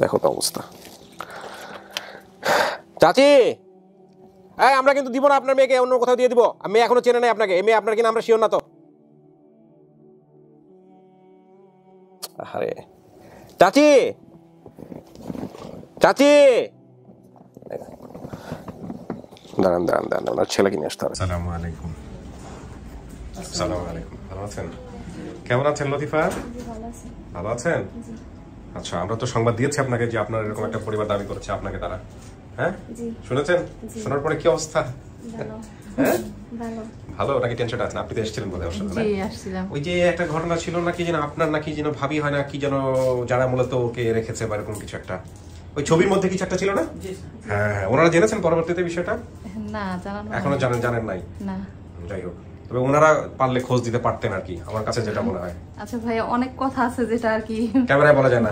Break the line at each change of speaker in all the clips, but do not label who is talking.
দেখো তো অবস্থা। চাচি, আমরা কিন্তু দিব না আপনার মেয়েকে, অন্য কোথাও দিয়ে দিব। মেয়ে এখনো চেনে নাই আপনাকে, এই মেয়ে আপনার কিনা আমরা শিওর না তো। আরে চাচি, চাচি, দাঁড়ান দাঁড়ান দাঁড়ান, ওনার ছেলেকে নিয়ে আসতে হবে। আসসালামু আলাইকুম। আসসালামু আলাইকুম। ভালো আছেন? কেমন আছেন লতিফা? ভালো আছেন? আচ্ছা, আমরা তো সংবাদ দিয়েছি আপনাকে যে আপনার এরকম একটা পরিবার দাবি করেছে আপনাকে তারা। হ্যাঁ, শুনেছেন? শোনার পরে কি অবস্থা? ভালো নাকি টেনশন আছে? আপনি তো এসেছিলেন বোধহয় আমার সাথে। জি, আসছিলাম। ওই যে একটা ঘটনা ছিল নাকি যেন আপনার নাকি যেন ভাবি হয় না কি যেন, যারা মূলত ওকে রেখেছে বা এরকম কিছু একটা, ওই ছবির মধ্যে কিছু একটা ছিল না? হ্যাঁ হ্যাঁ, ওনারা জেনেছেন পরবর্তীতে বিষয়টা? না, এখনো জানেন নাই? না। যাই হোক, তবে ওনারা পারলে খোঁজ দিতে পারতেন আর কি, আমার কাছে যেটা মনে হয়।
আচ্ছা ভাই, অনেক কথা আছে যেটা আর কি
ক্যামেরায় বলা যায় না।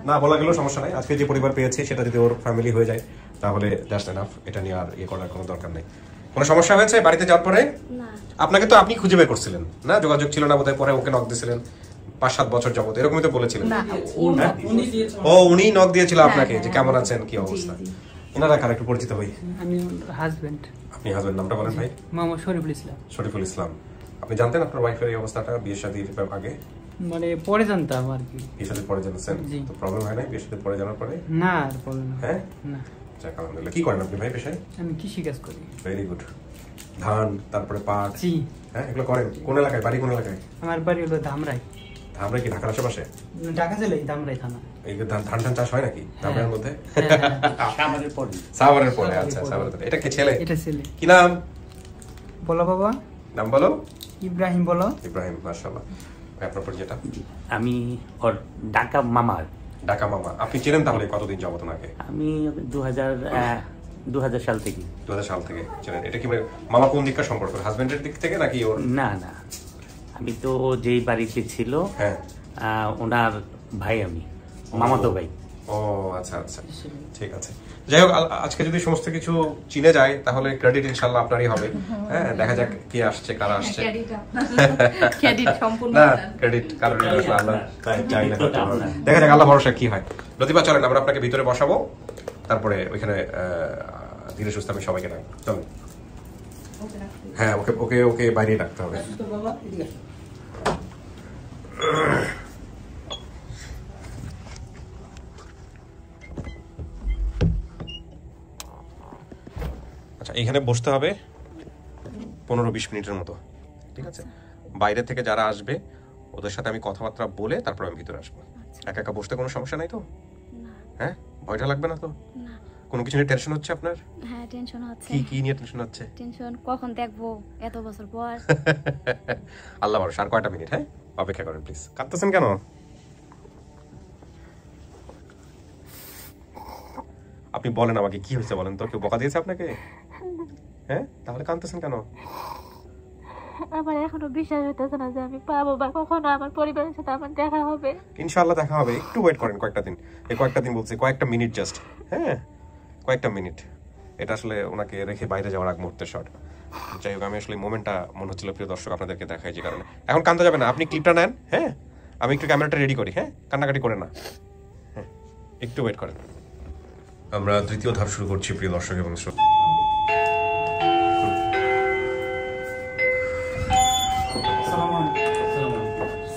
না বলা গেলেও সমস্যা নাই। আজকে যে পরিবার পেয়েছে সেটা যদি ওর ফ্যামিলি হয়ে যায় তাহলে জাস্ট এনাফ। এটা নিয়ে আর ইয়ে করার কোনো দরকার নেই। কোনো সমস্যা হয়েছে বাড়িতে যাওয়ার পরে? না। আপনাকে তো আপনি খুঁজে বের করছিলেন না, যোগাযোগ ছিল না বোধহয়, পরে ওকে নক দিয়েছিলেন ৫-৭ বছর যাবত, এরকমই তো বলেছিলেন। ও উনি নক দিয়েছিল আপনাকে যে কেমন আছেন, কি অবস্থা। এনারা কার একটু পরিচিত হই।
আমি হাজবেন্ড।
আপনি হাজবেন্ড, নামটা বলেন ভাই?
মোহাম্মদ শরীফুল ইসলাম।
শরীফুল ইসলাম। আপনি জানতেন আপনার ওয়াইফের এই অবস্থাটা বিয়ে শাদীর আগে?
মানে পরে জানতাম আর কি।
বিয়ে শাদীর পরে জানতেন? তো প্রবলেম হয় না বিয়ে শাদীর পরে জানার পরে?
না, আর প্রবলেম
হ্যাঁ
না।
যাক আলহামদুলিল্লাহ। কি করেন আপনি ভাই পেশায়?
আমি কৃষি কাজ করি।
Very good. ধান, তারপরে পাট।
জি।
হ্যাঁ, এগুলো করেন। কোন এলাকায় বাড়ি? কোন এলাকায়?
আমার বাড়ি হলো ধামরাই।
ধামরাই কি ঢাকার আশেপাশে?
ঢাকা জেলায় ধামরাই থানা।
এই ধান টান চাষ হয় নাকি ধামরাইয়ের মধ্যে?
সাভারের পরে।
সাভারের পরে, আচ্ছা সাভারের পরে। এটা কি ছেলে?
এটা ছেলে।
কি নাম?
বলো বাবা।
নাম বলো।
ইব্রাহিম। বলো।
ইব্রাহিম, মাশাআল্লাহ। আপনার পরিচয়টা?
আমি ওর ঢাকা মামা।
ঢাকা মামা। আপনি চেনেন তাহলে কতদিন যাবত ওনাকে?
আমি 2000 সাল থেকে।
2000 সাল থেকে চেনেন। এটা কি মামা কোন দিককার সম্পর্ক? হাজবেন্ডের দিক থেকে নাকি ওর?
না না, আমি তো যেই বাড়িতে ছিল ওনার ভাই, আমি মামাতো ভাই।
ও আচ্ছা আচ্ছা, ঠিক আছে। যাই হোক, আজকে যদি সমস্ত কিছু চিনে যায় তাহলে ক্রেডিট ইনশাআল্লাহ আপনারই হবে। হ্যাঁ, দেখা যাক কে আসছে, কারা আসছে।
ক্রেডিট সম্পূর্ণ
না, ক্রেডিট কারণ আল্লাহ চাই না। দেখা যাক আল্লাহ ভরসা কি হয়। লতিফা চলেন আমরা আপনাকে ভিতরে বসাবো, তারপরে ওইখানে ধীরে সুস্থে আমি সবাইকে ডাকবো। চলেন। হ্যাঁ, ওকে ওকে ওকে বাইরে ডাকতে হবে। আচ্ছা, এখানে বসতে হবে 15-20 মিনিটের মতো, ঠিক আছে? বাইরে থেকে যারা আসবে ওদের সাথে আমি কথাবার্তা বলে তারপর আমি ভিতরে আসবো। একা একা বসতে কোনো সমস্যা নাই তো? হ্যাঁ, ভয়টা লাগবে না তো? কোনো কিছু নিয়ে টেনশন হচ্ছে আপনার?
হ্যাঁ, টেনশন হচ্ছে।
কি নিয়ে টেনশন হচ্ছে?
টেনশন কখন দেখবো এত বছর পর।
আল্লাহ ভরসা। আর কয়টা মিনিট, হ্যাঁ অপেক্ষা করেন প্লিজ। কাঁদতেছেন কেন? আপনি বলেন আমাকে কি হয়েছে বলেন তো। কেউ বকা দিয়েছে আপনাকে? হ্যাঁ, তাহলে কাঁদতেছেন কেন?
আমার এখনো বিশ্বাস হইতেছে না যে আমি পাবো বা কখনো আমার পরিবারের সাথে আমার দেখা হবে।
ইনশাআল্লাহ দেখা হবে। একটু ওয়েট করেন কয়েকটা দিন। এই কয়েকটা দিন বলছি, কয়েকটা মিনিট জাস্ট। হ্যাঁ, কয়েকটা মিনিট। এটা আসলে ওনাকে রেখে বাইরে যাওয়ার আগ মুহূর্তের শট। যাই হোক, আমি আসলে মোমেন্টটা মনে হচ্ছিল প্রিয় দর্শক আপনাদেরকে দেখাই, যে কারণে এখন কান্দা যাবে না। আপনি ক্লিপটা নেন। হ্যাঁ, আমি একটু ক্যামেরাটা রেডি করি। হ্যাঁ, কান্নাকাটি করেন না। হ্যাঁ, একটু ওয়েট করেন। আমরা তৃতীয় ধাপ শুরু করছি প্রিয় দর্শক এবং শ্রোতা।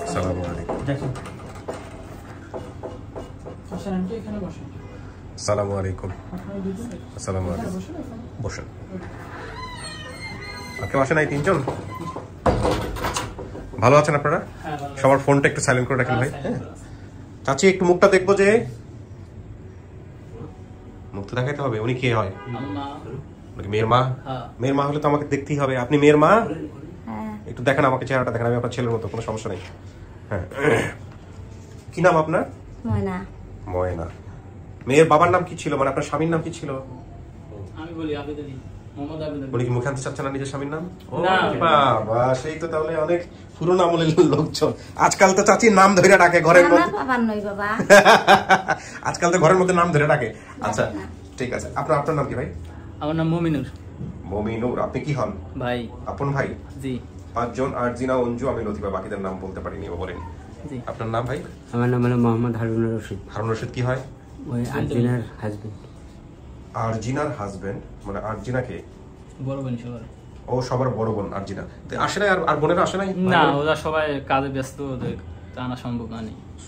আসসালামু আলাইকুম। আসসালামু আলাইকুম। আসসালামু আলাইকুম। বসেন। কেউ আসে নাই? 3 জন? ভালো আছেন আপনারা? সবার ফোনটা একটু সাইলেন্ট করে রাখেন ভাই। হ্যাঁ, চাচি একটু মুখটা দেখবো। যে মুখটা দেখাইতে হবে। উনি কে হয়? মেয়ের মা? মেয়ের মা হলে তো আমাকে দেখতেই হবে। আপনি মেয়ের মা? একটু দেখেন আমাকে, চেহারাটা দেখেন। আমি আপনার ছেলের মতো, কোনো সমস্যা নেই। হ্যাঁ, কি নাম আপনার?
ময়না।
ময়না। মেয়ের বাবার নাম কি ছিল? মানে আপনার স্বামীর নাম কি ছিল?
আমি বলি আবেদ আলী। মোহাম্মদ আবেদ আলী।
উনি কি মুখে আনতে চাচ্ছেন না নিজের স্বামীর নাম? বাবা, সেই তো তাহলে অনেক পুরনো আমলের লোকজন। আজকাল তো চাচির নাম ধরে ডাকে ঘরের মধ্যে।
বাবার নই বাবা।
আজকাল তো ঘরের মধ্যে নাম ধরে ডাকে। আচ্ছা ঠিক আছে, আপনার নাম কি ভাই?
আমার নাম মমিনুর।
মমিনুর। আপনি কি হন?
ভাই।
আপন ভাই?
জি।
5 জন। আরজিনা, অঞ্জু, আমি লতিফা। বাকিদের নাম বলতে পারিনি বা বলেনি।
জি।
আপনার নাম ভাই?
আমার নাম হলো মোহাম্মদ হারুন রশিদ।
হারুন রশিদ কি হয়?
ওই আর্জিনার হাজবেন্ড।
আরজিনার হাজবেন্ড মানে আরজিনাকে
বড় বোন সবার।
ও সবার বড় বোন আরজিনা। তো আসে না আর বোনেরা আসে নাই?
না, ওরা সবাই কাজে ব্যস্ত, ওদের আনা সম্ভব না।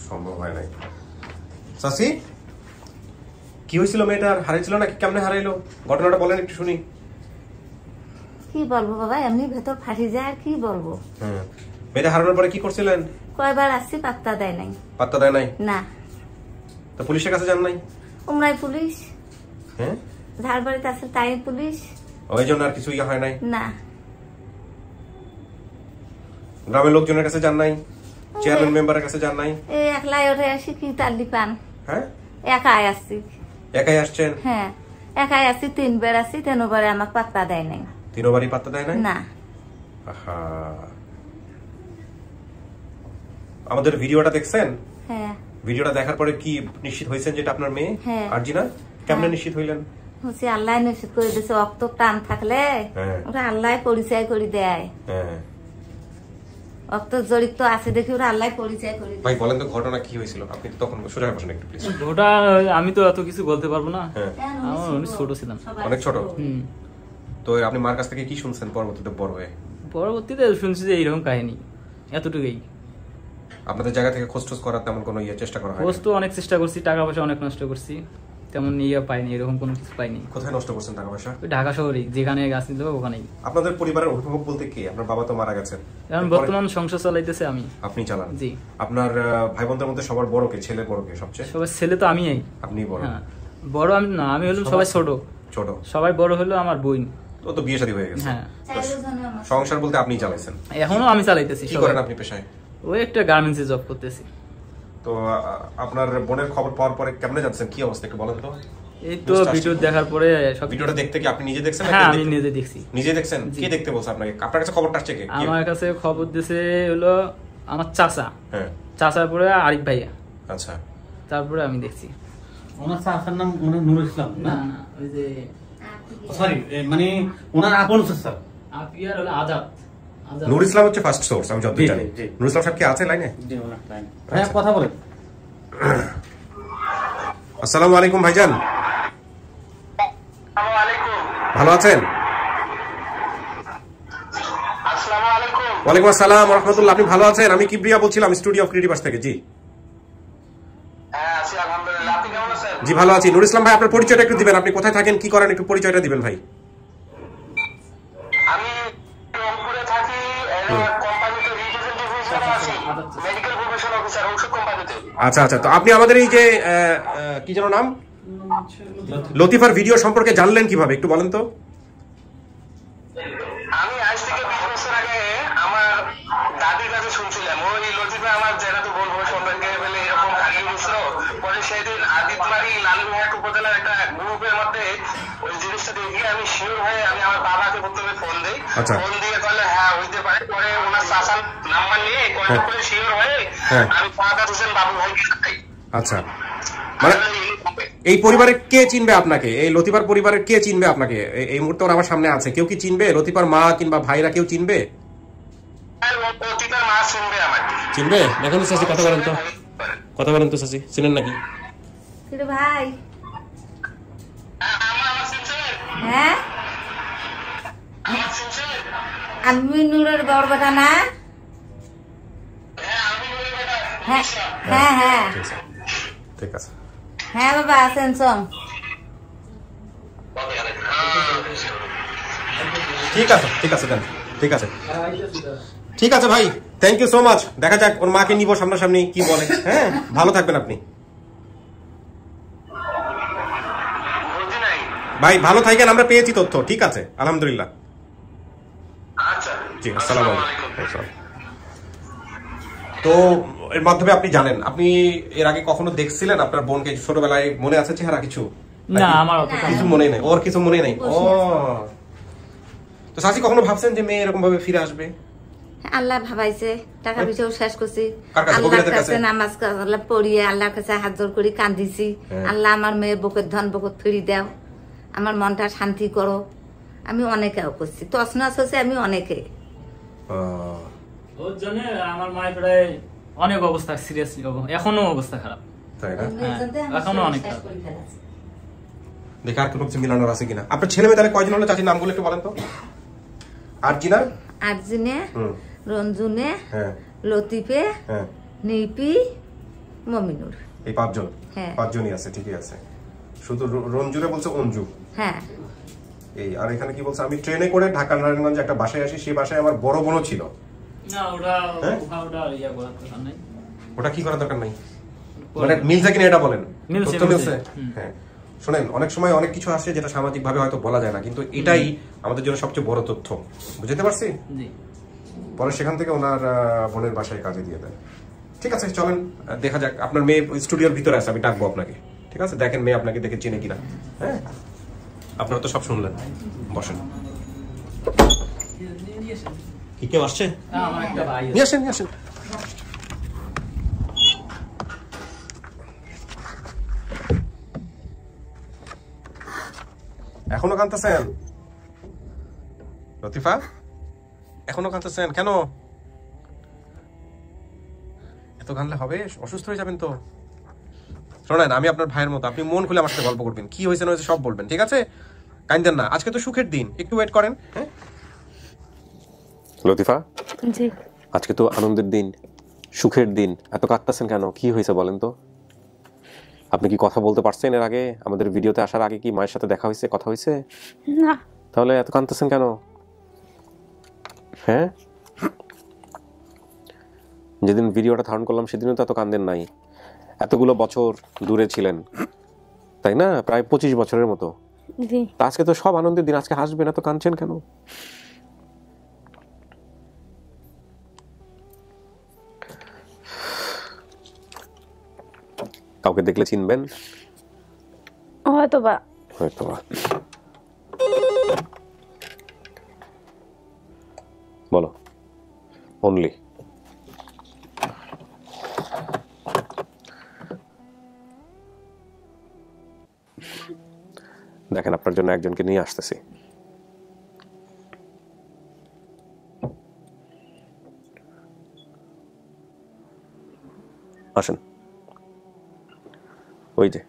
সম্ভব হয় নাই। চাচি কি হয়েছিল, মেয়েটার হারাইছিল নাকি, কেমনে হারাইলো ঘটনাটা বলেন একটু শুনি।
কি বলবো বাবা, এমনি ভেতর ফাটি যায় আর কি বলবো।
মেয়েটা হারানোর পরে কি করছিলেন?
কয়বার আসছি পাত্তা দেয় নাই।
পাত্তা দেয় নাই?
না।
তো পুলিশের কাছে যান নাই?
উমরাই পুলিশ,
হ্যাঁ
ঝাড়বাড়িতে আছে তাই পুলিশ।
ওই জন্য আর কিছু ইয়ে হয় নাই?
না।
গ্রামের লোকজনের কাছে যান নাই? চেয়ারম্যান মেম্বারের কাছে যান নাই?
এই একলাই ওঠে আসি, কি তাল্লি পান।
হ্যাঁ
একাই আসছি।
একাই আসছেন?
হ্যাঁ একাই আসছি, 3 বার আসছি, 3 বারে আমাকে পাত্তা দেয় নাই।
3 বারই পাত্তা দেয় নাই?
না।
আহা, আমাদের ভিডিওটা দেখছেন?
হ্যাঁ।
ভিডিওটা দেখার পরে কি নিশ্চিত হয়েছেন যেটা আপনার মেয়ে
হ্যাঁ।
আরজিনা? কেমনে নিশ্চিত হইলেন?
হচ্ছে আল্লাহ নিশ্চিত করে দিয়েছে, অক্ত টান থাকলে
হ্যাঁ।
ওরা আল্লাহ পরিচয় করে দেয়।
হ্যাঁ
অক্ত জড়িত আছে দেখি ওরা আল্লাহ পরিচয় করে দেয়।
ভাই বলেন তো ঘটনা কি হয়েছিল, আপনি তো তখন সোজা বসেন একটু প্লিজ।
ওটা আমি তো এত কিছু বলতে পারবো না,
হ্যাঁ
আমার অনেক ছোট ছিলাম।
অনেক ছোট?
হুম।
তো আপনি মার কাছ থেকে কি শুনছেন পরবর্তীতে বড় হয়ে?
পরবর্তীতে শুনছি যে এইরকম কাহিনী, এতটুকুই।
আপনাদের জায়গা থেকে খোঁজ টোজ করার তেমন কোনো চেষ্টা করা হয়?
খোঁজ তো অনেক চেষ্টা করছি, টাকা পয়সা অনেক নষ্ট করছি, তেমন ইয়ে পাইনি, এরকম কোনো কিছু পাইনি।
কোথায় নষ্ট করছেন টাকা পয়সা?
ওই ঢাকা শহরেই যেখানে গাছ নিতে হবে ওখানেই।
আপনাদের পরিবারের অভিভাবক বলতে কে? আপনার বাবা তো মারা গেছেন,
এখন বর্তমান সংসার চালাইতেছে আমি।
আপনি চালান?
জি।
আপনার ভাই বোনদের মধ্যে সবার বড় কে, ছেলে বড় কে সবচেয়ে?
সবাই ছেলে তো আমিই।
আপনি বড়?
হ্যাঁ বড় আমি না, আমি হলাম সবাই ছোট।
ছোট?
সবাই বড় হলো আমার বোন।
ও তো বিয়ে শাদী হয়ে গেছে।
হ্যাঁ।
সংসার বলতে আপনি চালাইছেন?
এখনো আমি চালাইতেছি।
কি করেন আপনি পেশায়?
ওই একটা গার্মেন্টসে জব করতেছি।
তো আপনার বোনের খবর পাওয়ার পরে কেমনে জানছেন, কি অবস্থা একটু বলেন তো।
এই তো ভিডিও দেখার পরে সব।
ভিডিওটা দেখতে কি আপনি নিজে দেখছেন?
হ্যাঁ আমি নিজে দেখছি।
নিজে দেখছেন? কে দেখতে বলছে আপনাকে? আপনার কাছে খবরটা আসছে কে?
আমার কাছে খবর দিয়েছে হলো আমার চাচা।
হ্যাঁ।
চাচার পরে আরিফ ভাইয়া।
আচ্ছা।
তারপরে আমি দেখছি।
ওনার চাচার নাম নুরুল ইসলাম না?
না ওই যে
সরি, মানে ওনার আপন স্যার
আপিয়ার হলো আজাদ।
নূর ইসলাম হচ্ছে ফার্স্ট সোর্স, আমি যতদূর জানি। নূর ইসলাম সাহেব কি আছে লাইনে?
জি ওনার লাইন। হ্যাঁ কথা বলেন।
আসসালামু আলাইকুম ভাইজান। ভালো আছেন? ওয়ালাইকুম আসসালাম ওয়া রাহমাতুল্লাহ। আপনি ভালো আছেন? আমি কিবরিয়া বলছিলাম স্টুডিও অফ ক্রিয়েটিভার্স থেকে। জি জি ভালো আছি। নূর ইসলাম ভাই আপনার পরিচয়টা একটু দিবেন, আপনি কোথায় থাকেন, কি করেন, একটু পরিচয়টা দিবেন ভাই।
আমি রংপুরে থাকি, কোম্পানিতে রিপ্রেজেন্টেটিভ হিসেবে আছি, মেডিকেল প্রফেশন অফিসার ঔষধ কোম্পানিতে।
আচ্ছা আচ্ছা, তো আপনি আমাদের এই যে কি যেন নাম, লতিফার ভিডিও সম্পর্কে জানলেন কিভাবে একটু বলেন তো।
আমি আজ থেকে 20 বছর আগে আমার দাদির কাছে শুনছিলাম, ওই লতিফা আমার যেটা তো বলবো সম্পর্কে বলে এরকম কাহিনী দিছিল। পরে সেদিন আদিতবাড়ি লালমিহাট উপজেলার একটা গ্রুপের মধ্যে ওই জিনিসটা দেখে আমি শিওর হয়ে আমি আমার বাবাকে প্রথমে ফোন দিই। ফোন দিয়ে বলে হ্যাঁ হইতে পারে। পরে ওনার চাচার নাম্বার নিয়ে কন্ট্যাক্ট করে শিওর হয়ে আমি ফাদার হোসেন বাবু ভাইকে দেখাই।
আচ্ছা, মানে এই পরিবারের কে চিনবে আপনাকে? এই লতিফার পরিবারের কে চিনবে আপনাকে? এই মুহূর্তে ওরা আমার সামনে আছে, কেউ কি চিনবে? লতিফার মা কিংবা ভাইরা কেউ চিনবে?
লতিফার মা চিনবে আমাকে।
চিনবে? দেখুন চাচি কথা বলেন তো, কথা বলেন তো চাচি, চিনেন নাকি?
কিন্তু ভাই হ্যাঁ আমি নূরের বড় বেটা না? হ্যাঁ হ্যাঁ হ্যাঁ
ঠিক আছে।
হ্যাঁ বাবা আছেন সব
ঠিক আছে ঠিক আছে দেন, ঠিক আছে ঠিক আছে ভাই, থ্যাংক ইউ সো মাচ। দেখা যাক ওর মাকে নিব সামনাসামনি, কি বলে। হ্যাঁ ভালো থাকবেন আপনি ভাই, ভালো থাকেন। আমরা পেয়েছি তথ্য, ঠিক আছে আলহামদুলিল্লাহ। জি আসসালামু আলাইকুম। তো এর মাধ্যমে আপনি জানেন, আপনি এর আগে কখনো দেখছিলেন আপনার বোনকে ছোটবেলায়? মনে আছে চেহারা কিছু?
না আমার
কিছু মনে নেই, ওর কিছু মনে নেই। ও তো চাচি কখনো ভাবছেন যে মেয়ে এরকম ভাবে ফিরে আসবে?
আল্লাহ ভাবাইছে, টাকা পয়সাও শেষ করছি,
কার কাছে?
আল্লাহর কাছে নামাজ পড়িয়ে আল্লাহর কাছে হাত জোর করে কান্দিছি, আল্লাহ আমার মেয়ের বুকের ধন বুকের ফিরি দাও, আমার মনটা শান্তি করো। আমি অনেকেও করছি, তছনছ হচ্ছে আমি অনেকে।
ওর জন্য আমার মায়ের প্রায় অনেক অবস্থা সিরিয়াস, এখনো অবস্থা খারাপ।
তাই না?
এখনো অনেক খারাপ।
দেখে আর কোনো কিছু মিলানোর আছে কিনা। আপনার ছেলে মেয়ে তাহলে কয়জন হলো চাচির নামগুলো একটু বলেন তো। আরজিনা,
আরজিনে, রঞ্জুনে, লতিফে, নিপি, মমিনুর।
এই 5 জন।
হ্যাঁ
5 জনই আছে, ঠিকই আছে। শুধু রঞ্জুরে বলছে অঞ্জু।
হ্যাঁ
এই আর এখানে কি বলছে, আমি ট্রেনে করে ঢাকা নারায়ণগঞ্জে একটা বাসায় আসি, সেই বাসায় আমার বড় বোনও ছিল।
না
ওটা কি করার দরকার নাই, মানে মিলছে কিনা এটা বলেন।
মিলছে।
হ্যাঁ শোনেন, অনেক সময় অনেক কিছু আসে যেটা সামাজিক ভাবে হয়তো বলা যায় না, কিন্তু এটাই আমাদের জন্য সবচেয়ে বড় তথ্য। বুঝতে পারছি? পরে সেখান থেকে ওনার বোনের বাসায় কাজে দিয়ে দেয়। ঠিক আছে, চলেন দেখা যাক। আপনার মেয়ে স্টুডিওর ভিতরে আছে, আমি ডাকবো আপনাকে। ঠিক আছে, দেখেন মেয়ে আপনাকে দেখে চিনে কিনা। হ্যাঁ আপনারা তো সব শুনলেন, বসেন।
কি কেউ আসছে?
নিয়ে আসেন, নিয়ে আসেন। এখনো কাঁদতেছেন লতিফা? এখনো কাঁদতেছেন কেন? এত কাঁদলে হবে? অসুস্থ হয়ে যাবেন তো। শোনেন, আমি আপনার ভাইয়ের মতো, আপনি মন খুলে আমার সাথে গল্প করবেন, কি হয়েছে না হয়েছে সব বলবেন, ঠিক আছে? কাঁদেন না, আজকে তো সুখের দিন, একটু ওয়েট করেন। হ্যাঁ লতিফা,
জি
আজকে তো আনন্দের দিন, সুখের দিন, এত কাঁদতেছেন কেন? কি হয়েছে বলেন তো? আপনি কি কথা বলতে পারছেন এর আগে? আমাদের ভিডিওতে আসার আগে কি মায়ের সাথে দেখা হয়েছে, কথা হয়েছে?
না।
তাহলে এত কাঁদতেছেন কেন? হ্যাঁ যেদিন ভিডিওটা ধারণ করলাম সেদিনও তো এত কান্দেন নাই। এতগুলো বছর দূরে ছিলেন, তাই না? প্রায় 25 বছরের মতো।
জি
আজকে তো সব আনন্দের দিন, আজকে হাসবেন, এত কাঁদছেন কেন? কাউকে দেখলে চিনবেন
হয়তোবা।
হয়তোবা। বলো অনলি। দেখেন আপনার জন্য একজনকে নিয়ে আসতেছি। আসেন, ওই যে।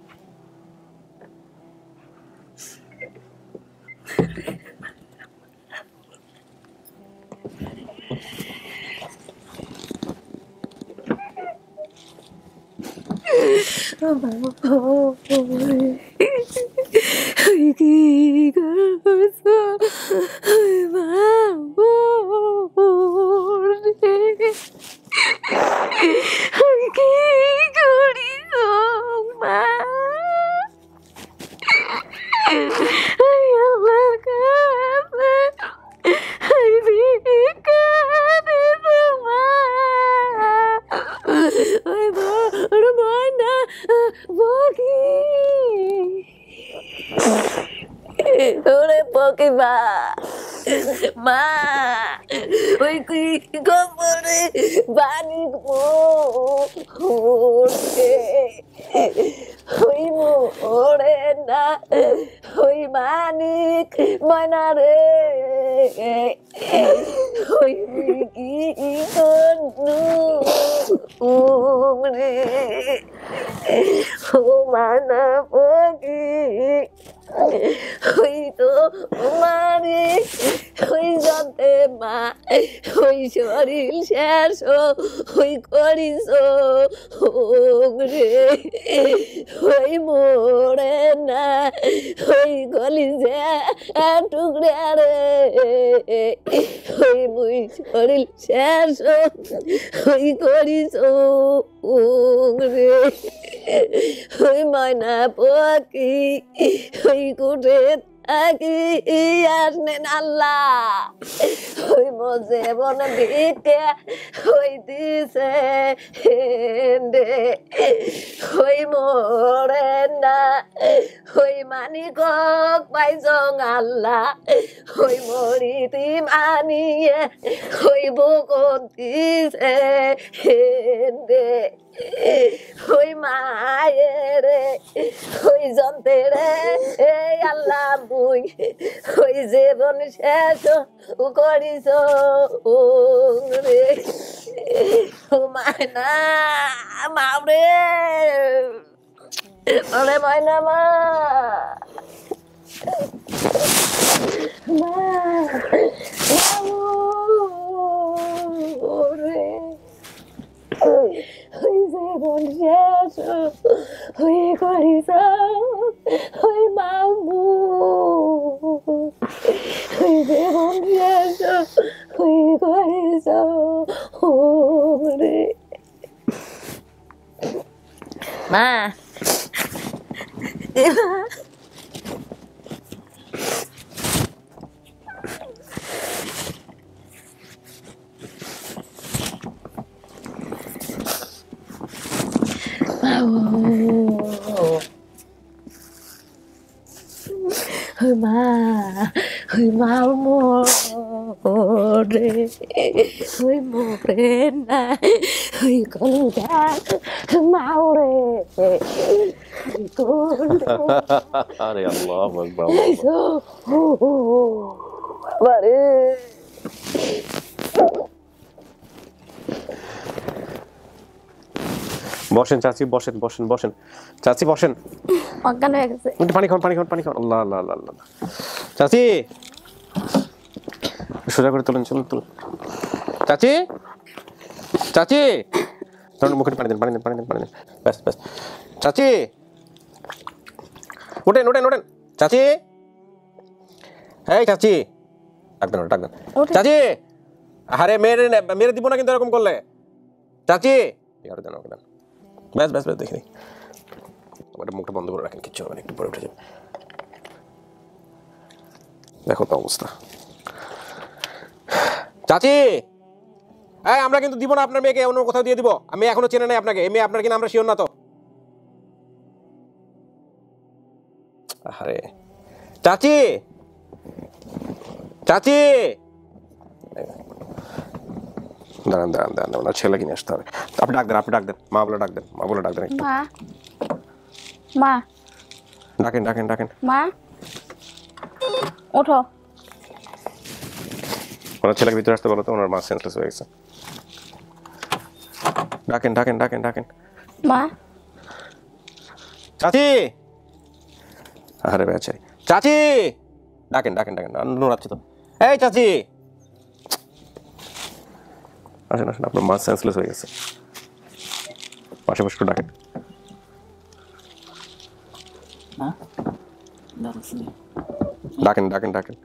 ওরে পকে মা মা ওই কি গোবরে বানি মোড়ে ওই মোড়ে না ওই মানিক ময়না রে ওই কি কনু রে ও মানা পকি ওই তো মারি ওই যতে মা ওই শরীর শেষ ওই করিস রে ওই মোড়ে না ওই গলি যে টুকরা রে ওই মুই শরীর শেষ ওই করিস রে ওই ময়না পকি ওই কুটে থাকি আসনেন আল্লাহ ওই মজে বনে ভিটে ওই দিছে ওই মোড়ে না ওই মানিক পাইজং আল্লাহ ওই মরিতি মানিয়ে ওই বুকন দিছে ওই মায়ের ওই যন্ত্রে আল্লাহ মুই ওই জীবন শেষ করিস রে মায়না মারে ওরে মায়না মা মা ওরে ওই যে বোন শেষ ওই করিস ওই মামু ওই যে বোন শেষ ওই করিস ওরে মা মা ওই মোরে ওই মোরে না ওই কলিজা মাওরে
আরে আল্লাহু আকবার
বারে
বসেন চাচি, বসেন বসেন বসেন চাচি, বসেন।
অজ্ঞান হয়ে গেছে।
পানি খান, পানি খান, পানি খান। আল্লাহ আল্লাহ আল্লাহ আল্লাহ। চাচি সোজা করে তোলেন, চলুন তুলুন। চাচি, চাচি ধরুন, মুখে পানি দেন, পানি দেন, পানি দেন, পানি দেন। ব্যাস ব্যাস। চাচি ওঠেন, ওঠেন, ওঠেন। চাচি, এই চাচি, ডাক দেন, ডাক দেন। চাচি, আরে মেরে মেরে দিব না কিন্তু এরকম করলে। চাচি আর দেন, ওকে দেন। ব্যাস ব্যাস ব্যাস, দেখি মুখটা বন্ধ করে রাখেন, কিচ্ছু হবে না, একটু পরে উঠে যাবে। দেখো তো অবস্থা। চাচি, এই আমরা কিন্তু দিব না আপনার মেয়েকে, অন্য কোথাও দিয়ে দিব। আমি এখনো চেনে নাই আপনাকে, এই মেয়ে আপনার কিনা আমরা শিওর না তো। আরে চাচি, চাচি দাঁড়ান দাঁড়ান দাঁড়ান, ওনার ছেলে কিনে আসতে হবে। আপনি ডাক দেন, আপনি ডাক দেন, মা বলে ডাক দেন, মা বলে ডাক দেন।
মা মা
ডাকেন, ডাকেন, ডাকেন।
মা ওঠো।
ওনার ছেলেকে ভিতরে আসতে বলো তো, ওনার মা সেন্সলেস হয়ে গেছে। ডাকেন, ডাকেন, ডাকেন, ডাকেন।
মা
চাচি, আরে বেচারি চাচি, ডাকেন, ডাকেন, ডাকেন। নোড়াচ্ছি তো। এই চাচি, আসেন আসেন, আপনার মা সেন্সলেস হয়ে গেছে। পাশে বসে একটু ডাকেন। ডাকেন, ডাকেন, ডাকেন।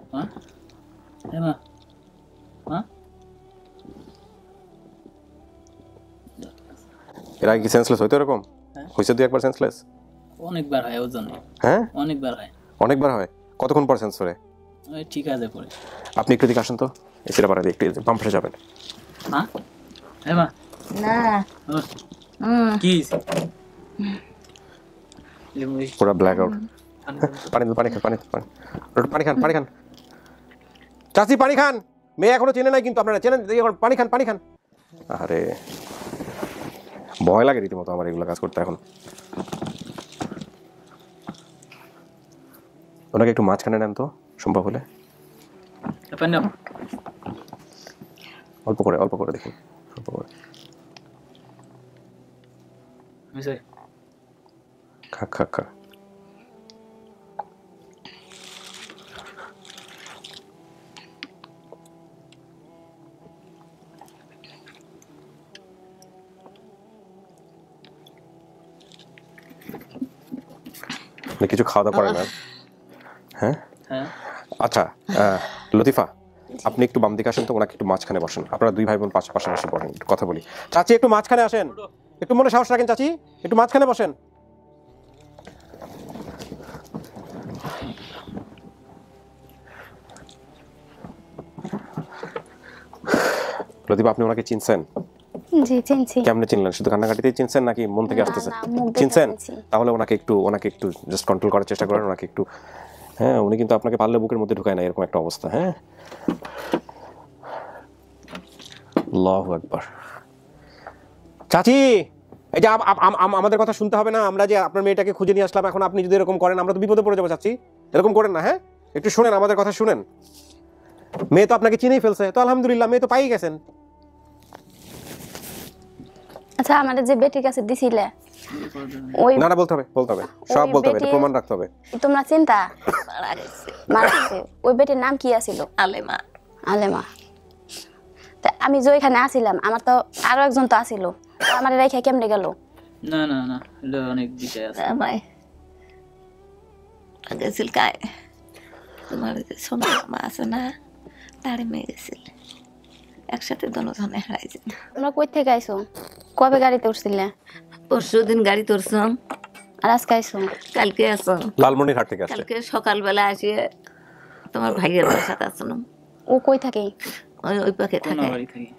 এর আগে কি সেন্সলেস হইতো এরকম? হয়েছে তুই একবার সেন্সলেস?
অনেকবার হয় ওজন।
হ্যাঁ
অনেকবার হয়।
অনেকবার হয়? কতক্ষণ পর সেন্স করে?
ঠিক আছে পরে।
আপনি একটু দিকে আসেন তো, এসিটা বাড়া দিয়ে একটু বাম্পারে যাবেন।
হ্যাঁ এমা
না
কি
পুরো ব্ল্যাক আউট। পানি পানি খান, পানি পানি পানি খান, পানি খান। চাচি পানি খান, মেয়ে এখনো চেনে নাই কিন্তু আপনারা চেনেন। পানি খান, পানি খান। আরে ভয় লাগে রীতিমতো আমার এগুলো কাজ করতে এখন। ওনাকে একটু মাঝখানে নেন তো সম্ভব হলে, অল্প করে, অল্প করে দেখুন, অল্প করে। খাক খাক খাক। কিছু খাওয়া দাওয়া করেন না? হ্যাঁ আচ্ছা, লতিফা আপনি একটু বাম দিকে আসেন তো, ওনাকে একটু মাঝখানে বসেন। আপনারা দুই ভাই বোন পাশাপাশি বসেন, একটু কথা বলি। চাচি একটু মাঝখানে আসেন, একটু মনে সাহস রাখেন। চাচি একটু মাঝখানে বসেন। লতিফা আপনি ওনাকে চিনছেন?
জি চিনছি।
কেমনে চিনলেন? শুধু কান্নাকাটিতেই চিনছেন নাকি মন থেকে আসতেছে? চিনছেন? তাহলে ওনাকে একটু জাস্ট কন্ট্রোল করার চেষ্টা করেন, ওনাকে একটু। হ্যাঁ, উনি কিন্তু আপনাকে পারলে বুকের মধ্যে ঢুকায় না, এরকম একটা অবস্থা। হ্যাঁ, আল্লাহু আকবার। চাচি এই যে আমাদের কথা শুনতে হবে না, আমরা যে আপনার মেয়েটাকে খুঁজে নিয়ে আসলাম, এখন আপনি যদি এরকম করেন আমরা তো বিপদে পড়ে যাবো। চাচি এরকম করেন না। হ্যাঁ, একটু শুনেন, আমাদের কথা শুনেন। মেয়ে তো আপনাকে চিনেই ফেলছে, তো আলহামদুলিল্লাহ, মেয়ে তো পাই গেছেন।
আচ্ছা আমাদের যে বেটির কাছে দিছিলে ওই
না বলতে হবে সব বলতে হবে, এটা প্রমাণ রাখতে হবে।
তোমরা চিন্তা
মারা গেছে।
ওই বেটির নাম কি আছিল?
আলেমা।
আলেমা। তা আমি যে ওইখানে আসিলাম আমার তো আরো একজন তো আসিল, আমার রেখা কেমনে গেল?
না না না, এটা অনেক বিষয় আছে।
আমায় গেছিল কায় তোমার সোনা মা আছে না, তারে মেয়ে গেছিল, একসাথে দোনোজনে হারাইছে।
তোমরা কই থেকে আইছো? কবে গাড়িতে উঠছিলে?
পরশুদিন গাড়ি তুলছম।
আর আজকে আইছো?
কালকে আসো।
লালমনিরহাট থেকে আসছে।
কালকে সকালবেলা আসিয়ে তোমার ভাইয়ের বাসাতে আসলাম।
ও কই থাকে?
ওই পাখে থাকে।
বাড়ি থেকে।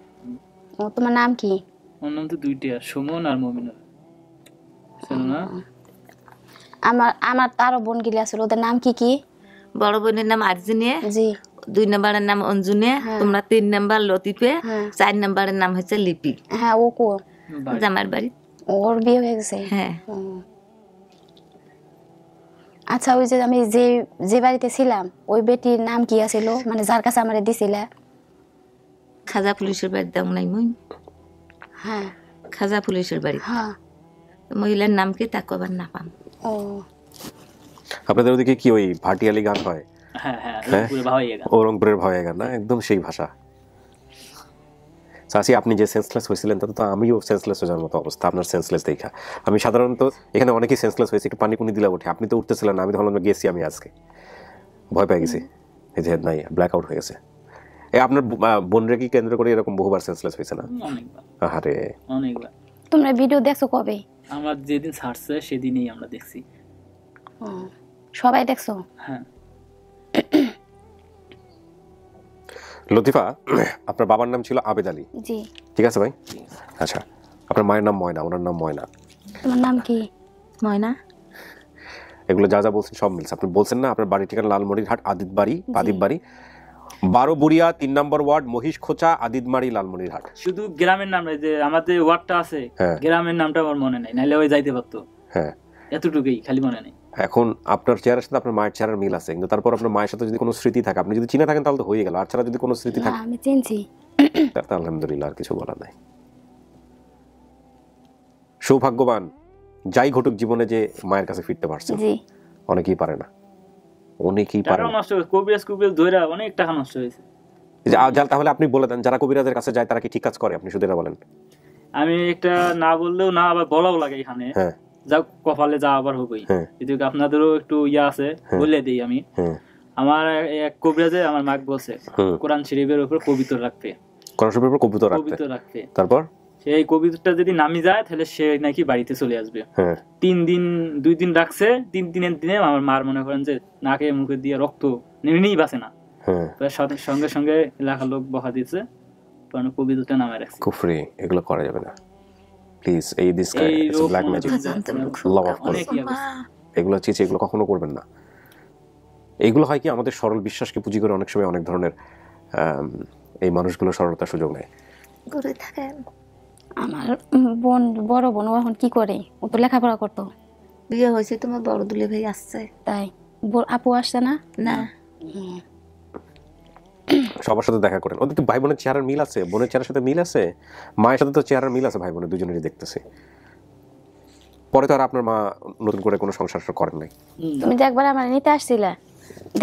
ও তোমার নাম কি?
ওর নাম তো দুইটা, সুমন আর মমিনুল। শোনো না,
আমার তারও বোন গিলা আছিল, ওদের নাম কি কি?
বড় বোনের নাম আরজিনিয়া,
জি।
2 নম্বরের নাম অঞ্জুনিয়া, তোমরা 3 নম্বর লতিফে, 4 নম্বরের নাম হচ্ছে লিপি।
হ্যাঁ ও কো
জামার বাড়ি।
ওর বিয়ে হয়ে গেছে?
হ্যাঁ।
আচ্ছা ওই যে আমি যে বাড়িতে ছিলাম ওই বেটির নাম কি আছিল, মানে যার কাছে আমারে দিছিলে?
খাজা পুলিশের বাড়ি দাম নাই মই।
হ্যাঁ
খাজা পুলিশের বাড়ি।
হ্যাঁ।
মহিলার নাম কি তা কবার না পাম।
ও
আপনাদের ওদিকে কি ওই ভাটিয়ালি গান হয়?
হ্যাঁ হ্যাঁ, রংপুরে ভাওয়াইয়া গান।
ও রংপুরের ভাওয়াইয়া গান না, একদম সেই ভাষা। চাচি আপনি যে সেন্সলেস হয়েছিলেন তাতে তো আমিও সেন্সলেস হয়ে যাওয়ার মতো অবস্থা, আপনার সেন্সলেস দেখা। আমি সাধারণত এখানে অনেকেই সেন্সলেস হয়েছে, একটু পানি পুনি দিলে ওঠে, আপনি তো উঠতেছিলেন না। আমি তখন গেছি, আমি আজকে ভয় পেয়ে গেছি, এই যে নাই ব্ল্যাক আউট হয়ে গেছে। আপনার বোনরে কি কেন্দ্র করে এরকম বহুবার সেন্সলেস হয়েছে না?
অনেকবার।
আরে
অনেকবার।
তোমরা ভিডিও দেখছো কবে?
আমরা যেদিন ছাড়ছে সেদিনই আমরা দেখছি।
সবাই দেখছো?
হ্যাঁ।
লতিফা, আপনার বাবার নাম ছিল আবেদ আলী?
জি।
ঠিক আছে ভাই। আচ্ছা, আপনার মায়ের নাম ময়না, ওনার নাম ময়না।
তোমার নাম কি?
ময়না।
এগুলো যা যা বলছেন সব মিলছে। আপনি বলছেন না আপনার বাড়ির ঠিকানা লালমনিরহাট আদিত বাড়ি 12 বুড়িয়া 3 নম্বর ওয়ার্ড মহিষ খোঁচা আদিতমারি লালমনিরহাট।
শুধু গ্রামের নাম নাই, যে আমাদের ওয়ার্ডটা আছে গ্রামের নামটা আমার মনে নাই, নাহলে ওই যাইতে পারতো।
হ্যাঁ,
এতটুকুই খালি মনে নেই।
এখন আপনার চেহারার সাথে আপনার মায়ের চেহারার মিল আছে, কিন্তু তারপর আপনার মায়ের সাথে যদি কোনো স্মৃতি থাকে, আপনি যদি চিনে থাকেন তাহলে তো হয়ে গেল। আর ছাড়া যদি কোনো স্মৃতি থাকে,
আমি চিনছি,
তাহলে আলহামদুলিল্লাহ, আর কিছু বলার নাই। সৌভাগ্যবান যাই ঘটুক জীবনে যে মায়ের কাছে ফিরতে পারছেন।
জি।
অনেকেই পারে না, অনেকেই পারে না।
কবিরাজ ধরে অনেক টাকা নষ্ট হয়েছে।
তাহলে আপনি বলে দেন, যারা কবিরাজের কাছে যায় তারা কি ঠিক কাজ করে? আপনি শুধু এটা বলেন।
আমি একটা না বললেও না, আবার বলাও লাগে এখানে।
হ্যাঁ,
যা কপালে যা আবার হবেই। কিন্তু আপনাদেরও একটু ইয়া আছে, বলে দিই আমি। আমার এক কবিরাজে আমার মাকে বলছে কোরআন শরীফের উপর কবিতর রাখতে।
কোরআন শরীফের উপর কবিতর রাখতে। তারপর সেই
কবিতরটা যদি নামি যায় তাহলে সে নাকি বাড়িতে চলে আসবে। 2 দিন রাখছে। 3 দিনের দিনে আমার মার মনে করেন যে নাকে মুখে দিয়ে রক্ত নেমেই বাঁচে না। সঙ্গে সঙ্গে এলাকার লোক বকা দিচ্ছে, কবিতরটা নামে রাখছে।
কুফরি, এগুলো করা যাবে না please. This black magic, love of course, এগুলো চিচি, এগুলো কখনো করবেন না। এইগুলো হয় কি, আমাদের সরল বিশ্বাসকে পুঁজি করে অনেক সময় অনেক ধরনের এই মানুষগুলো সরলতার সুযোগ নেয়।
আমার বোন, বড় বোন, ও এখন কি করে? ও তো লেখাপড়া করতো।
বিয়ে হয়েছে, তোমার বড় দুলে ভাই আসছে।
তাই আপু আসছে না?
না।
সবার সাথে দেখা করেন। ওদের তো ভাই বোনের চেহারার মিল আছে, বোনের চেহারার সাথে মিল আছে, মায়ের সাথে তো চেহারার মিল আছে, ভাই বোনের দুজনেরই দেখতেছি। পরে তো আর আপনার মা নতুন করে কোনো সংসার করেন নাই।
তুমি যে একবার আমার নিতে আসছিলা,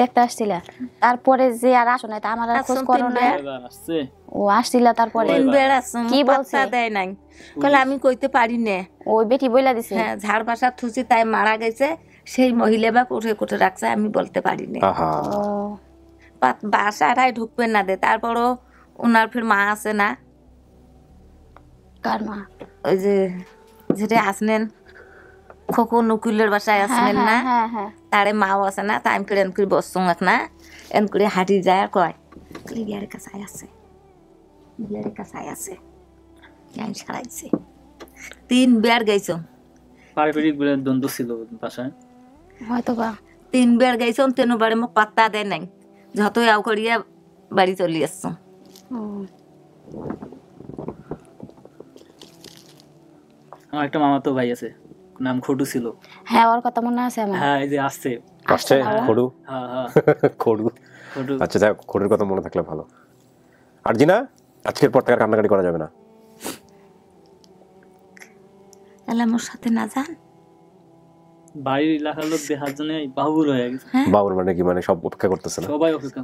দেখতে আসছিলা, তারপরে যে আর আসো নাই, তা আমার আর খোঁজ করো না। ও আসছিলা তারপরে
কি বলছে? দেয় নাই, কলে আমি কইতে পারি না।
ওই বেটি বইলা দিছে।
হ্যাঁ, ঝাড় বাসা থুচি, তাই মারা গেছে। সেই মহিলা বা কোঠে কোঠে রাখছে, আমি বলতে পারি না। বাসাটাই ঢুকবেন না দে। তারপরও ওনার ফির মা আছে না?
কার মা?
ওই যে যেটা আসলেন খোকো নকুলের বাসায় আসলেন না, তারে মাও আছে না? তা আমি করে এন করে বসছো না, এন করে হাঁটি যায় আর কয় বিয়ার কাছায় আছে, বিয়ার কাছায় আছে। আমি সারাইছি 3 বার গেছো।
পারিবারিক দ্বন্দ্ব ছিল বাসায়,
হয়তো বা
3 বার গেছো। 3 বারে মোক পাত্তা দেয় নাই, যতই আও করিয়া বাড়ি চলে আসছো।
আমার একটা মামাতো ভাই আছে, নাম খড়ু ছিল।
হ্যাঁ, ওর কথা মনে আছে আমার।
হ্যাঁ, এই যে আসছে
খড়ু। খড়ু, আচ্ছা যাই, খড়ুর কথা মনে থাকলে ভালো। আর জিনা, আজকের পর থেকে কান্নাকাটি করা যাবে না।
এলা মোর সাথে না যান
বাড়ির এলাকার লোক দেখার জন্য বাহুল হয়ে গেছে।
বাবুর মানে কি, মানে সব অপেক্ষা করতেছে না?
সবাই অপেক্ষা।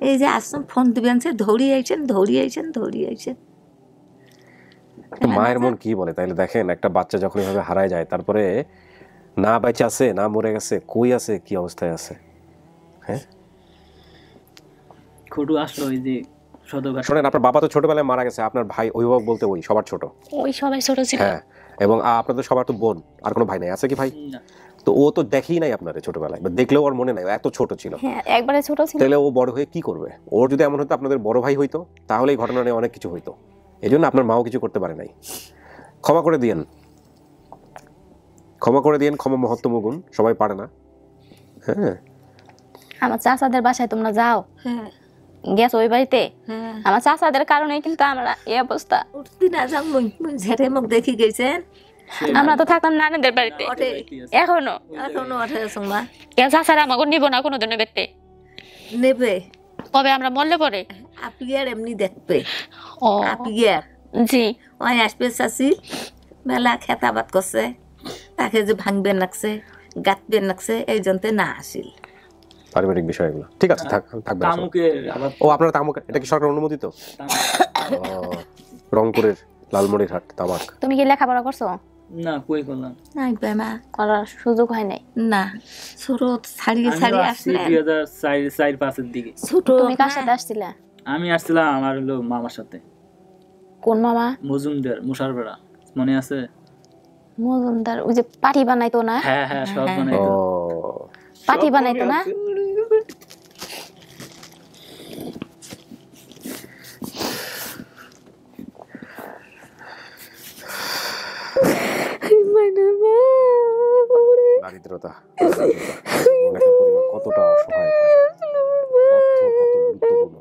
এই যে আসুন ফোন দিবেন সে ধরি আইছেন।
তো মায়ের মন কি বলে তাইলে দেখেন, একটা বাচ্চা যখন এভাবে হারায় যায়, তারপরে না বেঁচে আছে না মরে গেছে, কই আছে, কি অবস্থায় আছে। হ্যাঁ
খুটু আসলো ওই যে সদরঘাট।
শোনেন, আপনার বাবা তো ছোটবেলায় মারা গেছে, আপনার ভাই অভিভাবক বলতে ওই সবার ছোট।
ওই সবাই ছোট ছিল।
হ্যাঁ, এবং আপনাদের সবার তো বোন, আর কোনো ভাই নাই, আছে কি ভাই? তো ও তো দেখেই নাই আপনারে ছোটবেলায়, বা দেখলেও ওর মনে নাই, এত ছোট ছিল।
হ্যাঁ, একবারে ছোট ছিল।
তাহলে ও বড় হয়ে কি করবে? ওর যদি এমন হতো আপনাদের বড় ভাই হইতো, তাহলে এই ঘটনা নিয়ে অনেক কিছু হইতো। এই জন্য আপনার মাও কিছু করতে পারে নাই। ক্ষমা করে দিয়েন, ক্ষমা মহত্তম গুণ, সবাই পারে না। হ্যাঁ,
আমার চাচাদের বাসায় তোমরা যাও, গেছো ওই বাড়িতে, আমার চাচাদের কারণে কিন্তু আমরা এই অবস্থা।
উঠতি না যান ঝেড়ে মুখ দেখি গেছেন।
আমরা তো থাকতাম নানাদের বাড়িতে, এখনো
ওঠে মা।
কেউ চাচারা আমাকে নিব না কোনোদিনও দেখতে।
নেবে
কবে আমরা মরলে পরে
আপনি আর এমনি দেখবে।
ও
আপনি আর
জি
ওই আসবে চাষি মেলা খেতাবাদ করছে, তাকে যে ভাঙবে নাকছে গাঁতবে নাকছে, এই জন্যে না আসিল।
পারিবারিক বিষয় এগুলো ঠিক আছে, থাকবে। ও আপনার তামুক, এটা কি সরকার অনুমোদিত? রংপুরের লালমনিরহাট তামাক।
তুমি কি লেখাপড়া করছো?
না, কই করলাম
নাই মা,
করার সুযোগ হয় নাই।
না সুরত ছাড়িয়ে আসলেন
2004-5 দিকে।
ছোট
তুমি কার সাথে আসছিলা?
আমি আসছিলাম আমার হলো মামার সাথে।
কোন মামা?
মজুমদার, মুশারপাড়া, মনে আছে?
মজুমদার ওই যে পাটি বানাইতো না?
হ্যাঁ হ্যাঁ, সব বানাইতো।
পাটি বানাইতো না?
দারিদ্রতা কতটা অসহায়, কত গুরুত্বপূর্ণ।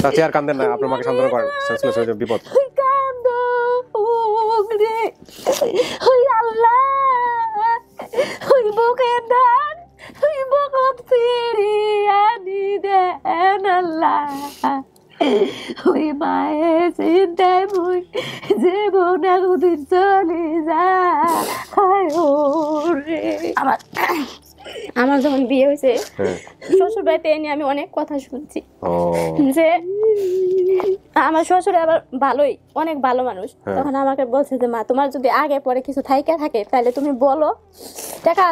চাচি আর কান্দেন না, আপনার মাকে সান্ত্বনা করেন, সেন্সলেস হয়ে যাবে, বিপদ।
ওই মায়ের চিন্তায় মুই যে বোনা কুদিন চলে যায়।
আমার যখন বিয়ে হয়েছে শ্বশুর বাড়িতে এনে আমি অনেক কথা শুনছি যে আমার শ্বশুর আবার ভালোই, অনেক ভালো মানুষ। তখন আমাকে বলছে যে মা, তোমার যদি আগে পরে কিছু থাইকা থাকে তাহলে তুমি বলো, টাকা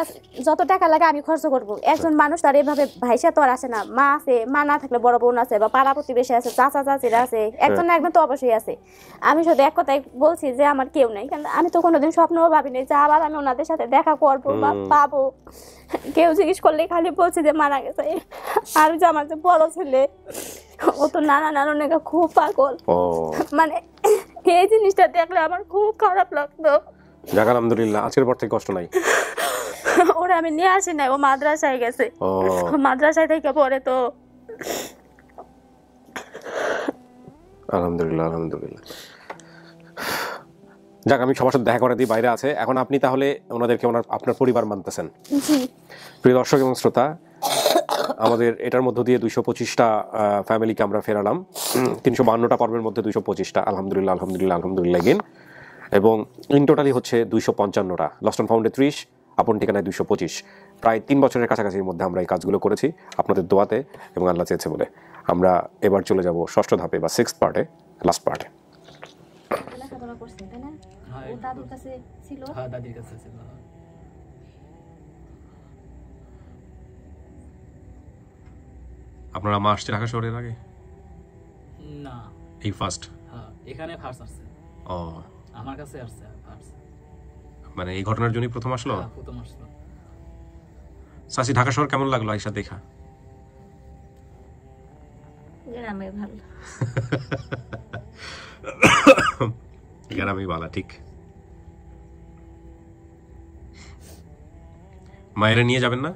যত টাকা লাগে আমি খরচ করবো। একজন মানুষ তার এভাবে ভাইসা তো আর আসে না। মা আছে, মা না থাকলে বড় বোন আছে, বা পাড়া প্রতিবেশী আছে, চাচা চাচিরা আছে, একজন না একজন তো অবশ্যই আছে। আমি শুধু এক কথাই বলছি যে আমার কেউ নাই, কারণ আমি তো কোনোদিন স্বপ্নও ভাবিনি যে আবার আমি ওনাদের সাথে দেখা করবো বা পাবো। কেউ জিজ্ঞেস করলে খালি বলছি যে মারা গেছে। আর যে আমার যে বড় ছেলে, ও তো নানা খুব পাগল। মানে এই জিনিসটা দেখলে আমার খুব খারাপ লাগতো।
যাক আলহামদুলিল্লাহ, আজকের পর থেকে কষ্ট নাই।
ওরা আমি নিয়ে আসি নাই, ও মাদ্রাসায় গেছে। মাদ্রাসায় থেকে পরে তো
আলহামদুলিল্লাহ। যাক, আমি সবার সাথে দেখা করে দিই, বাইরে আছে এখন। আপনি তাহলে ওনাদেরকে আপনার পরিবার মানতেছেন? প্রিয় দর্শক এবং শ্রোতা, আমাদের এটার মধ্য দিয়ে 225টা ফ্যামিলিকে আমরা ফেরালাম। 352টা পর্বের মধ্যে 225টা, আলহামদুলিল্লাহ গেন। এবং ইন টোটালি হচ্ছে 255টা। লস্ট অ্যান্ড ফাউন্ডে 30, আপন ঠিকানায় 225। প্রায় 3 বছরের কাছাকাছির মধ্যে আমরা এই কাজগুলো করেছি আপনাদের দোয়াতে এবং আল্লাহ চেয়েছে বলে। আমরা এবার চলে যাব 6ষ্ঠ ধাপে বা 6th পার্টে, লাস্ট পার্টে। আপনারা মা আসছে ঢাকা শহরের আগে?
না,
এই ফার্স্ট।
হ্যাঁ, এখানে ফার্স্ট আসছে।
ও,
আমার কাছে আসছে ফার্স্ট।
মানে এই ঘটনার জন্যই প্রথম আসলো?
হ্যাঁ, প্রথম আসলো।
সাসি, ঢাকা শহর কেমন লাগলো আয়শা দেখা?
গ্রামে ভালো।
গ্রামে ভালো, ঠিক। মায়েরা নিয়ে যাবেন না?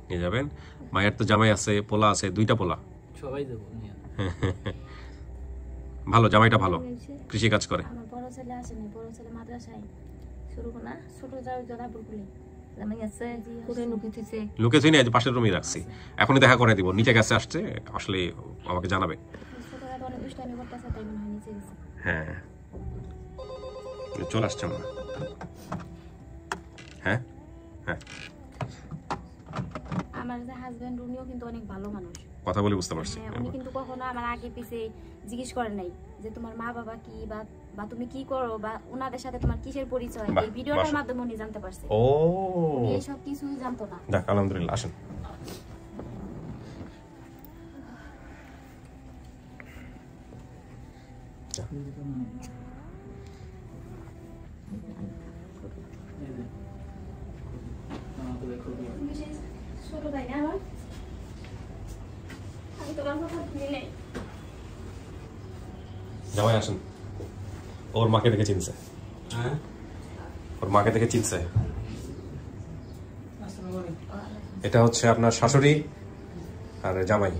নিয়ে যাবেন। মায়ের তো জামাই আছে, পোলা আছে, 2টা পোলা।
সবাই যাব নিয়ে।
ভালো, জামাইটা ভালো, কৃষি কাজ করে।
আমার বড় ছেলে আসেনি, বড় ছেলে মাদ্রাসায়।
শুরু না ছোট যাও জনা বলকুলি জামাই আছে করে নুকিতেছে
লুকেছি না, আজ পাশের রুমেই রাখছি, এখনই দেখা করে দিব। নিচে গেছে আসছে, আসলে আমাকে জানাবে।
ছোটরা অনেক দুষ্টামি করতেছে তাই মনে হয় নিচে গেছে।
হ্যাঁ চলে আসছে আমরা। হ্যাঁ হ্যাঁ
আমার যে হাজবেন্ড উনিও কিন্তু অনেক ভালো মানুষ,
কথা বলে বুঝতে পারছি।
উনি কিন্তু কখনো আমার আগে পিছে জিজ্ঞেস করেন নাই যে তোমার মা বাবা কি বা তুমি কি করো বা ওনাদের সাথে তোমার কিসের পরিচয়। এই ভিডিওটার মাধ্যমে উনি জানতে পারছে।
ও
উনি এইসব কিছু জানতো না।
যাক আলহামদুলিল্লাহ। আসেন
ছোট ভাই না আমার, আমি তোমার কথা শুনি নাই।
জামাই আসেন। ওর মাকে দেখে চিনছে, ওর মাকে দেখে চিনছে। এটা হচ্ছে আপনার শাশুড়ি আর জামাই।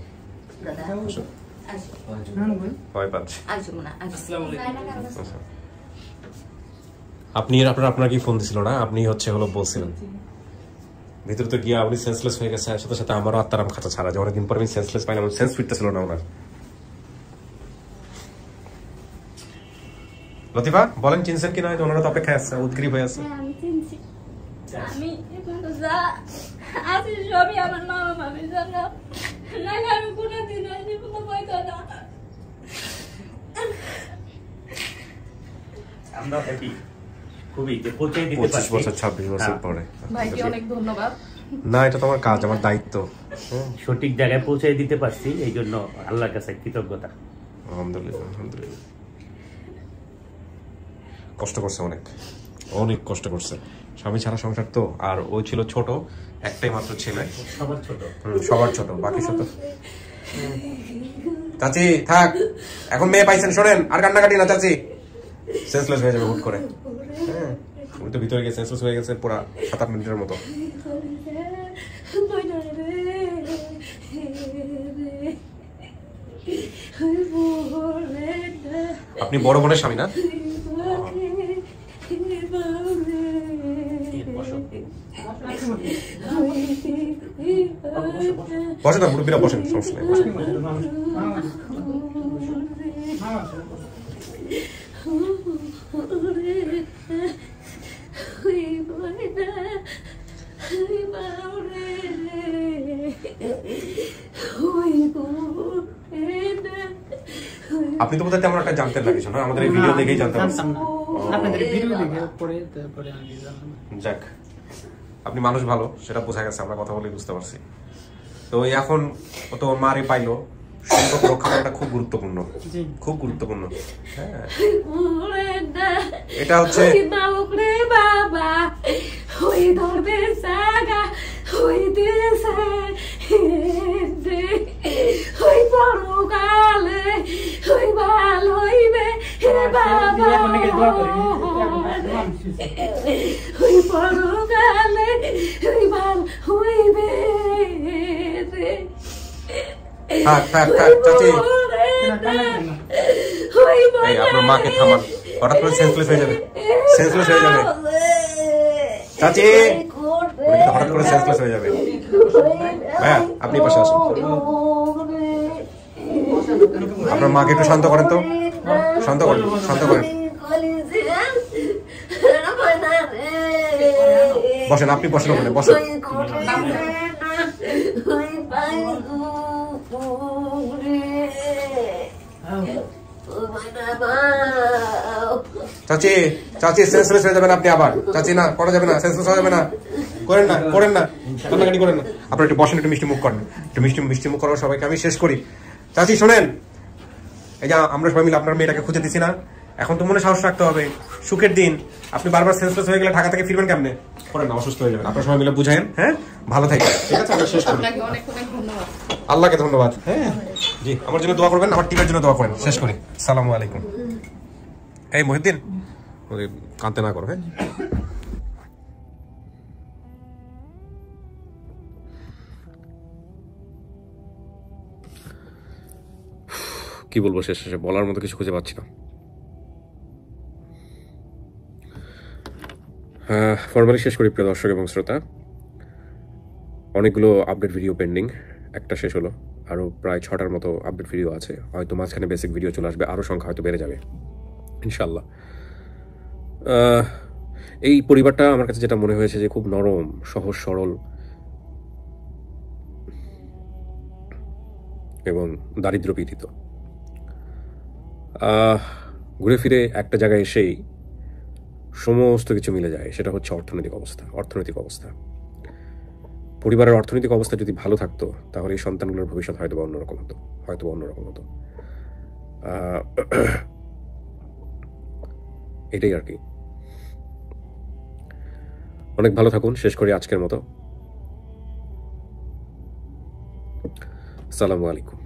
আপনি আপনার কি ফোন দিছিল না? আপনি হচ্ছে হলো বলছিলেন ভিতরে তো গিয়া উনি সেন্সলেস হয়ে গেছে, সাথে সাথে আমারও আত্মারাম খাঁচা ছাড়া, যে অনেকদিন পর আমি সেন্সলেস পাইলাম, সেন্স ফিরতেছিল না ওনার। লতিফা বলেন চিনছেন কিনা? ওনারা তো অপেক্ষায় আছে, উদ্গ্রীব হয়ে আছে।
আমি চিনছি, আমি যা আছি সবই আমার মামা মামির জন্য, নাহলে আমি কোনোদিন আসি কোনো বইতো না।
আমরা হ্যাপি খুবই যে পৌঁছে দিতে
25 বছর 26 বছর পরে।
ভাইকে অনেক ধন্যবাদ।
না এটা তো আমার কাজ, আমার দায়িত্ব।
সঠিক জায়গায় পৌঁছে দিতে পারছি, এই জন্য আল্লাহর কাছে কৃতজ্ঞতা।
আলহামদুলিল্লাহ আলহামদুলিল্লাহ। কষ্ট করছে অনেক, অনেক কষ্ট করছে। স্বামী ছাড়া সংসার তো, আর ওই ছিল ছোট, একটাই মাত্র ছেলে, সবার ছোট, বাকি ছোট। চাচি থাক, এখন মেয়ে পাইছেন, শোনেন আর কান্নাকাটি না চাচি, সেন্সলেস হয়ে যাবে হুট করে। হ্যাঁ উনি তো ভিতরে গিয়ে সেন্সলেস হয়ে গেছে পুরা 7-8 মিনিটের মতো। আপনি বড় বোনের স্বামী না? বসেন না মুরব্বীরা, বসেন, সমস্যা নেই, বসেন। আপনি তো বোধহয় তেমন একটা জানতেন না কিছু, না? আমাদের এই ভিডিও দেখেই জানতে পারছেন।
আপনাদের ভিডিও দেখে পরে তারপরে আমি জানলাম।
যাক আপনি মানুষ ভালো, সেটা বোঝা গেছে, আমরা কথা বলে বুঝতে পারছি। তো এখন ও তো মারে পাইলো, সম্পর্ক রক্ষা করাটা খুব গুরুত্বপূর্ণ, খুব গুরুত্বপূর্ণ। হ্যাঁ এটা হচ্ছে
বাবা ওই ধরবে সাগা ওই দেশে ওই পরকালে ওই ভাল হইবে বাবা ওই পরকালে ওই ভাল হইবে রে।
থাক থাক থাক চাচি, এই আপনার মাকে থামান, হঠাৎ করে সেন্সলেস হয়ে যাবে, সেন্সলেস হয়ে যাবে চাচি, হঠাৎ করে সেন্সলেস হয়ে যাবে। ভাইয়া আপনি পাশে আসুন, আপনার মাকে একটু শান্ত করেন তো, শান্ত করেন, শান্ত করেন। বসেন, আপনি বসেন ওখানে, বসেন। চাচি চাচি সেন্সলেস হয়ে যাবেন আপনি আবার, চাচি না করা যাবে না, সেন্সলেস হয়ে যাবে না, করেন না, করেন না, কান্নাকাটি করেন না। আপনার একটু বসেন, একটু মিষ্টি মুখ করেন, একটু মিষ্টি মুখ করার সবাইকে আমি শেষ করি। চাচি শোনেন, এই যে আমরা সবাই মিলে আপনার মেয়েটাকে খুঁজে দিচ্ছি না, এখন তো মনে সাহস রাখতে হবে, সুখের দিন, আপনি বারবার সেন্সলেস হয়ে গেলে ঢাকা থেকে ফিরবেন কেমনে? করেন না, অসুস্থ হয়ে যাবেন। আপনারা সবাই মিলে বুঝায়েন, হ্যাঁ ভালো থাকবেন, ঠিক আছে? আমরা শেষ করি।
অনেক অনেক ধন্যবাদ,
আল্লাহকে ধন্যবাদ। হ্যাঁ জি, আমার জন্য দোয়া করবেন, আমার টিমের জন্য দোয়া করেন। শেষ করি, আসসালামু আলাইকুম। এই মহিউদ্দিন কাঁদতে না করো, হ্যাঁ? কি বলবো, শেষে বলার মতো কিছু খুঁজে পাচ্ছি না। ফর্মালি শেষ করি প্রিয় দর্শক এবং শ্রোতা। অনেকগুলো আপডেট ভিডিও পেন্ডিং, একটা শেষ হলো, আরও প্রায় 6টার মতো আপডেট ভিডিও আছে। হয়তো মাঝখানে বেসিক ভিডিও চলে আসবে, আরও সংখ্যা হয়তো বেড়ে যাবে ইনশাল্লাহ। এই পরিবারটা আমার কাছে যেটা মনে হয়েছে যে খুব নরম, সহজ সরল এবং দারিদ্র পীড়িত। ঘুরে ফিরে একটা জায়গায় এসেই সমস্ত কিছু মিলে যায়, সেটা হচ্ছে অর্থনৈতিক অবস্থা। পরিবারের অর্থনৈতিক অবস্থা যদি ভালো থাকতো তাহলে এই সন্তানগুলোর ভবিষ্যৎ হয়তো অন্যরকম হতো। এটাই আর কি। অনেক ভালো থাকুন। শেষ করি আজকের মতো। আসসালামু আলাইকুম।